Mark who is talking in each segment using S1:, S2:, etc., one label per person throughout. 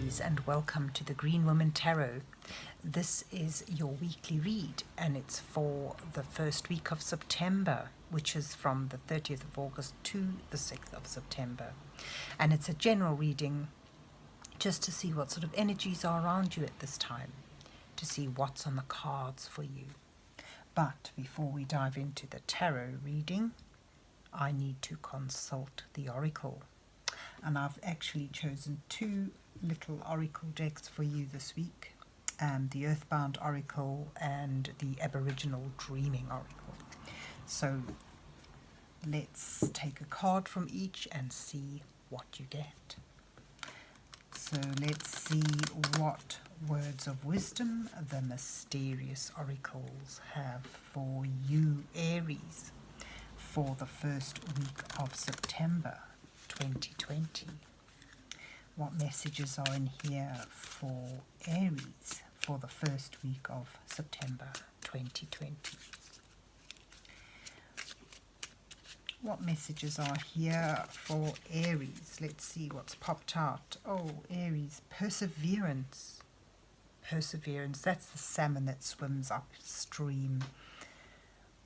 S1: Aries, and welcome to the Green Woman Tarot. This is your weekly read, and it's for the first week of September, which is from the 30th of August to the 6th of September. And it's a general reading just to see what sort of energies are around you at this time, to see what's on the cards for you. But before we dive into the tarot reading, I need to consult the oracle. And I've actually chosen two little oracle decks for you this week, the Earthbound oracle and the Aboriginal dreaming oracle. So let's take a card from each and see what you get. So let's see what words of wisdom the mysterious oracles have for you, Aries, for the first week of September 2020. What messages are in here for Aries for the first week of September 2020? What messages are here for Aries? Let's see what's popped out. Oh, Aries, perseverance. Perseverance, that's the salmon that swims upstream,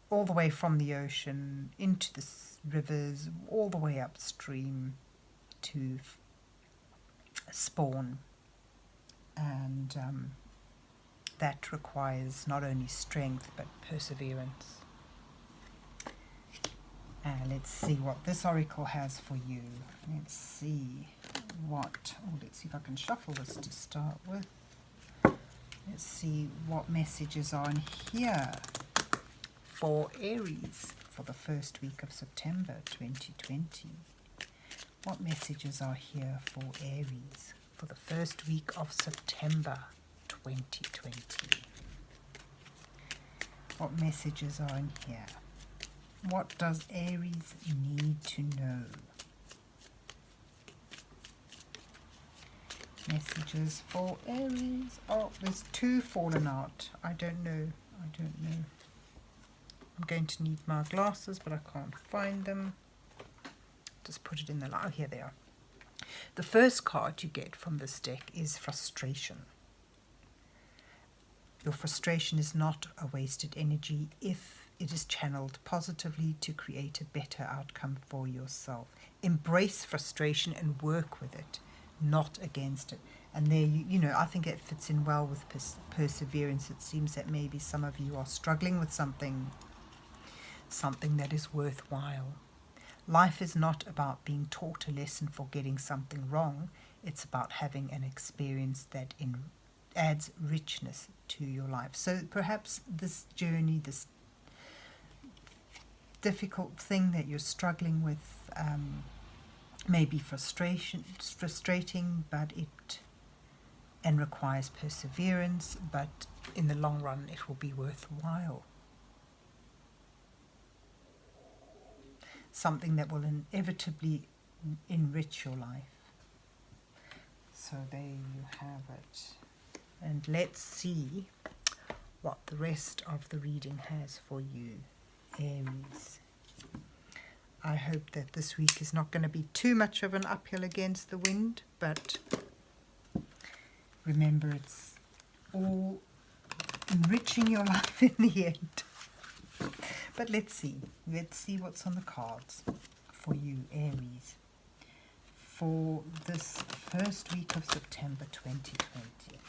S1: all the way from the ocean into the rivers, all the way upstream to spawn. And that requires not only strength but perseverance. Let's see what this oracle has for you. Let's see let's see if I can shuffle this to start with. Let's see what messages are in here for Aries for the first week of September 2020. What messages are here for Aries for the first week of September 2020? What messages are in here? What does Aries need to know? Messages for Aries. Oh, there's two fallen out. I don't know. I'm going to need my glasses, but I can't find them. Just put it in the light. Oh, here they are. The first card you get from this deck is frustration. Your frustration is not a wasted energy if it is channeled positively to create a better outcome for yourself. Embrace frustration and work with it, not against it. And there, I think it fits in well with perseverance. It seems that maybe some of you are struggling with something that is worthwhile. Life is not about being taught a lesson for getting something wrong. It's about having an experience that adds richness to your life. So perhaps this journey, this difficult thing that you're struggling with, may be frustrating, but and requires perseverance, but in the long run it will be worthwhile. Something that will inevitably enrich your life. So there you have it. And let's see what the rest of the reading has for you, Aries. I hope that this week is not going to be too much of an uphill against the wind, but remember, it's all enriching your life in the end. But let's see what's on the cards for you, Aries, for this first week of September 2020.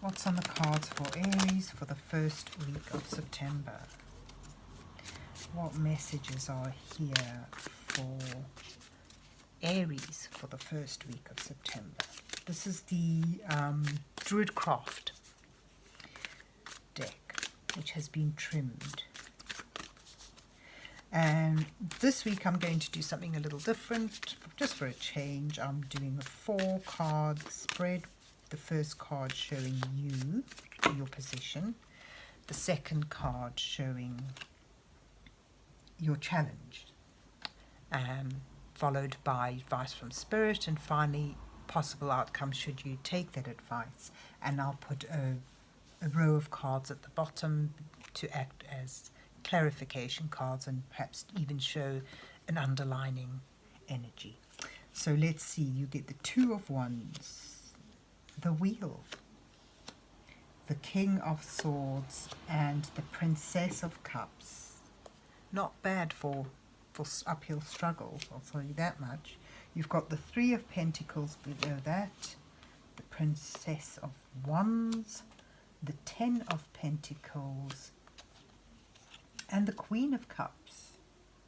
S1: What's on the cards for Aries for the first week of September? What messages are here for Aries for the first week of September? This is the Druid craft deck, which has been trimmed. And this week I'm going to do something a little different, just for a change. I'm doing a 4-card spread. The first card showing you, your position. The second card showing your challenge. Followed by advice from Spirit, and finally possible outcomes should you take that advice. And I'll put a row of cards at the bottom to act as clarification cards and perhaps even show an underlining energy. So let's see, you get the Two of Wands, the Wheel, the King of Swords, and the Princess of Cups. Not bad for uphill struggles, I'll tell you that much. You've got the Three of Pentacles below that, the Princess of Wands, the Ten of Pentacles, and the Queen of Cups.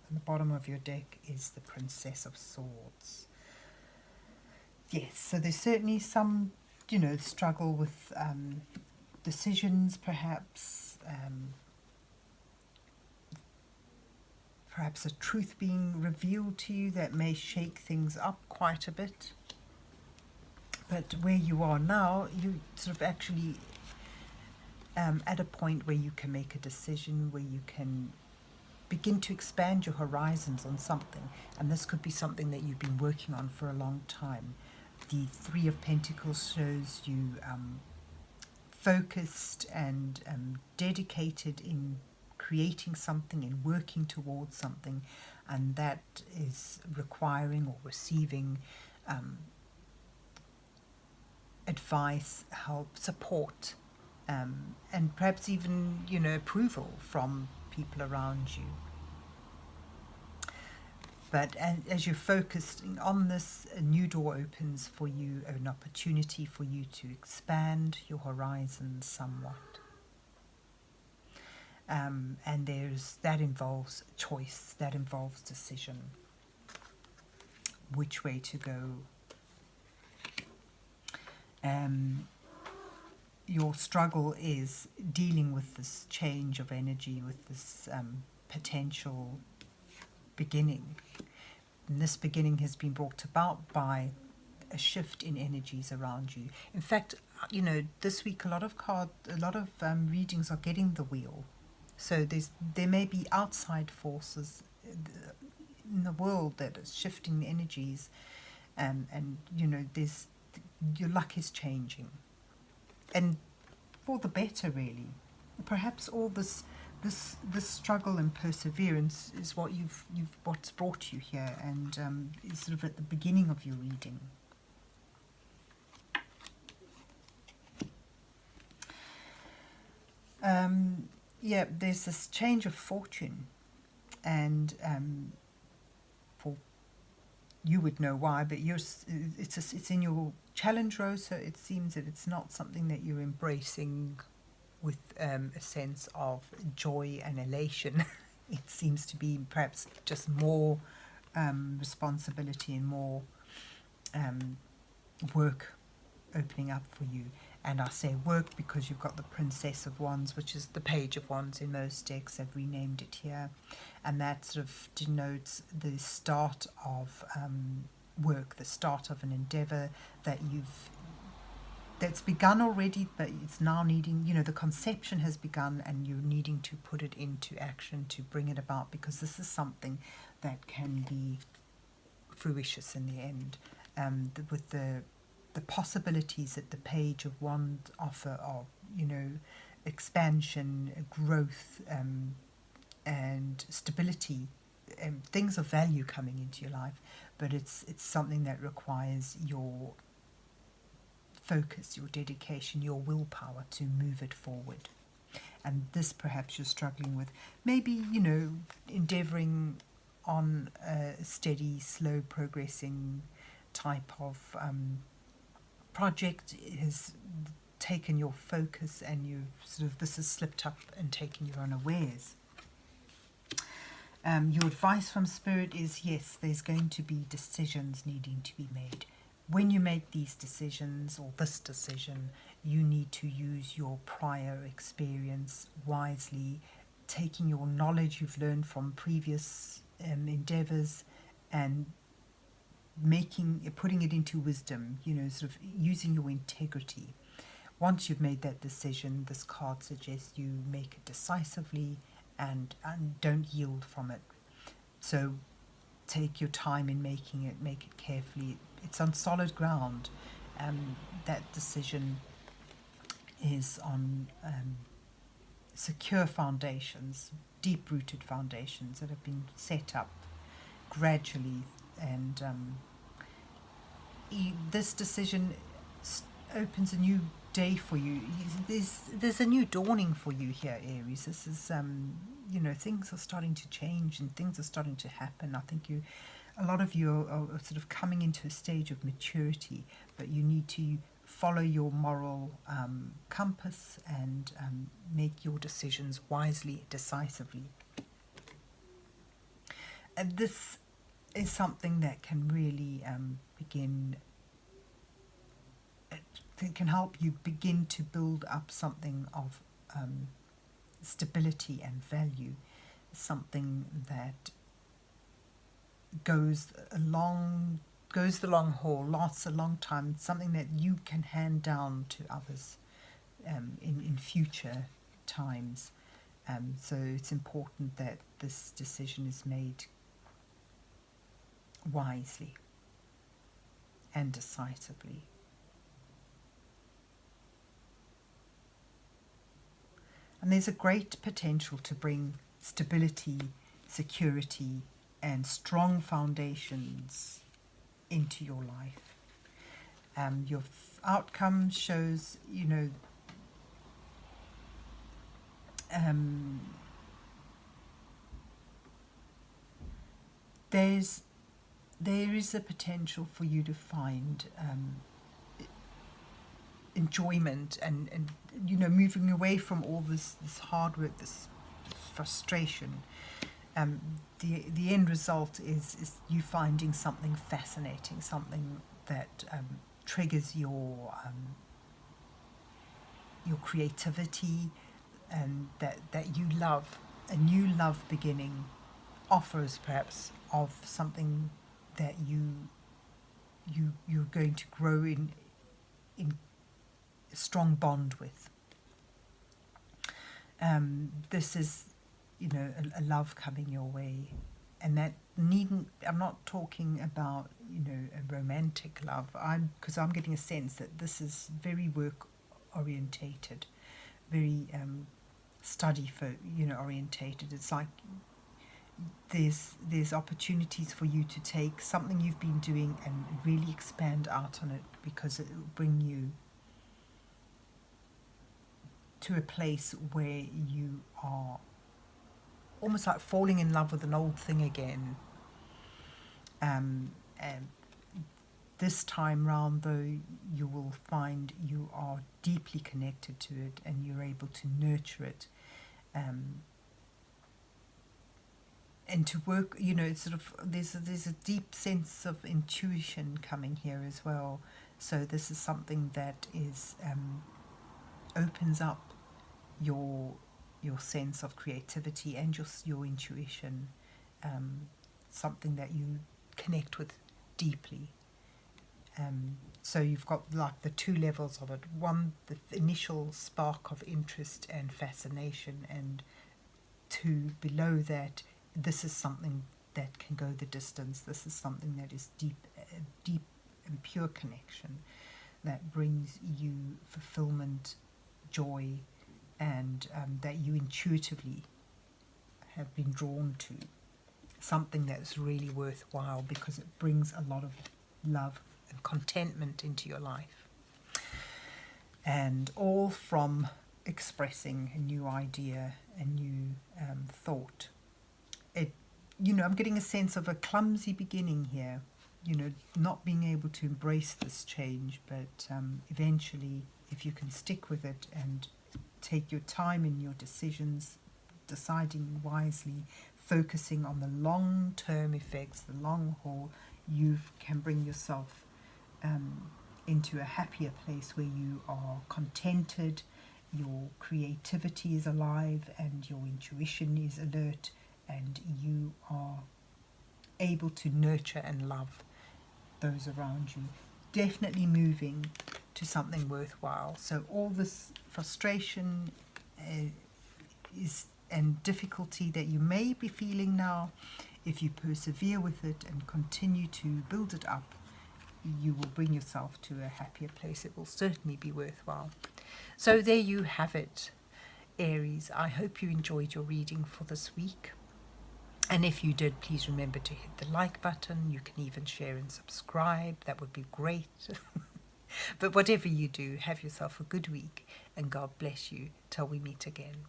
S1: At the bottom of your deck is the Princess of Swords. Yes, so there's certainly some, struggle with decisions, perhaps. Perhaps a truth being revealed to you that may shake things up quite a bit. But where you are now, you sort of actually at a point where you can make a decision, where you can begin to expand your horizons on something. And this could be something that you've been working on for a long time. The Three of Pentacles shows you focused and dedicated in creating something and working towards something, and that is requiring or receiving advice, help, support, and perhaps even approval from people around you. But as you're focused on this, a new door opens for you, an opportunity for you to expand your horizons somewhat. And that involves choice, that involves decision, which way to go. Your struggle is dealing with this change of energy, with this potential beginning. And this beginning has been brought about by a shift in energies around you. In fact, this week a lot of readings are getting the Wheel. So there may be outside forces in the world that are shifting the energies, and your luck is changing, and for the better, really. Perhaps all this struggle and perseverance is what's brought you here, and is sort of at the beginning of your reading. Yeah, there's this change of fortune, and for you would know why, but it's in your challenge row, so it seems that it's not something that you're embracing with a sense of joy and elation. It seems to be perhaps just more responsibility and more work opening up for you. And I say work because you've got the Princess of Wands, which is the Page of Wands in most decks. I've renamed it here. And that sort of denotes the start of work, the start of an endeavour that's begun already, but it's now needing, the conception has begun and you're needing to put it into action to bring it about, because this is something that can be fruitious in the end. With the possibilities that the Page of Wands offer of, expansion, growth, and stability, things of value coming into your life, but it's something that requires your focus, your dedication, your willpower to move it forward. And this perhaps you're struggling with. Maybe, endeavouring on a steady, slow progressing type of project has taken your focus, and this has slipped up and taken you unawares. Your advice from Spirit is, yes, there's going to be decisions needing to be made. When you make these decisions, or this decision, you need to use your prior experience wisely, taking your knowledge you've learned from previous endeavours and putting it into wisdom, sort of using your integrity. Once you've made that decision, this card suggests you make it decisively and don't yield from it. So take your time in making it, make it carefully. It's on solid ground. That decision is on secure foundations, deep-rooted foundations that have been set up gradually, and this decision opens a new day for you. There's a new dawning for you here, Aries. This is things are starting to change and things are starting to happen. I think a lot of you are sort of coming into a stage of maturity, but you need to follow your moral compass and make your decisions wisely, decisively. And this is something that can really it can help you begin to build up something of stability and value, something that goes the long haul, lasts a long time, something that you can hand down to others in future times. So it's important that this decision is made wisely and decisively. And there's a great potential to bring stability, security, and strong foundations into your life. Your outcome shows, there is a potential for you to find enjoyment and moving away from all this hard work, this frustration. The end result is you finding something fascinating, something that triggers your creativity, and that you love. A new love beginning offers perhaps of something that you're going to grow in a strong bond with. This is a love coming your way, and that needn't, I'm not talking about a romantic love, because I'm getting a sense that this is very work orientated, very study for orientated. It's like there's opportunities for you to take something you've been doing and really expand out on it, because it will bring you to a place where you are almost like falling in love with an old thing again. And this time round, though, you will find you are deeply connected to it and you're able to nurture it. And to work, it's sort of, there's a deep sense of intuition coming here as well. So this is something that is opens up your sense of creativity and your intuition, something that you connect with deeply. So you've got like the two levels of it. One, the initial spark of interest and fascination, and two, below that, this is something that can go the distance. This is something that is deep and pure connection that brings you fulfillment, joy, and that you intuitively have been drawn to. Something that's really worthwhile because it brings a lot of love and contentment into your life. And all from expressing a new idea, a new thought. I'm getting a sense of a clumsy beginning here, not being able to embrace this change, but eventually, if you can stick with it and take your time in your decisions, deciding wisely, focusing on the long-term effects, the long haul, you can bring yourself into a happier place where you are contented, your creativity is alive, and your intuition is alert, and you are able to nurture and love those around you. Definitely moving to something worthwhile. So all this frustration and difficulty that you may be feeling now, if you persevere with it and continue to build it up, you will bring yourself to a happier place. It will certainly be worthwhile. So there you have it, Aries. I hope you enjoyed your reading for this week. And if you did, please remember to hit the like button. You can even share and subscribe. That would be great. But whatever you do, have yourself a good week, and God bless you till we meet again.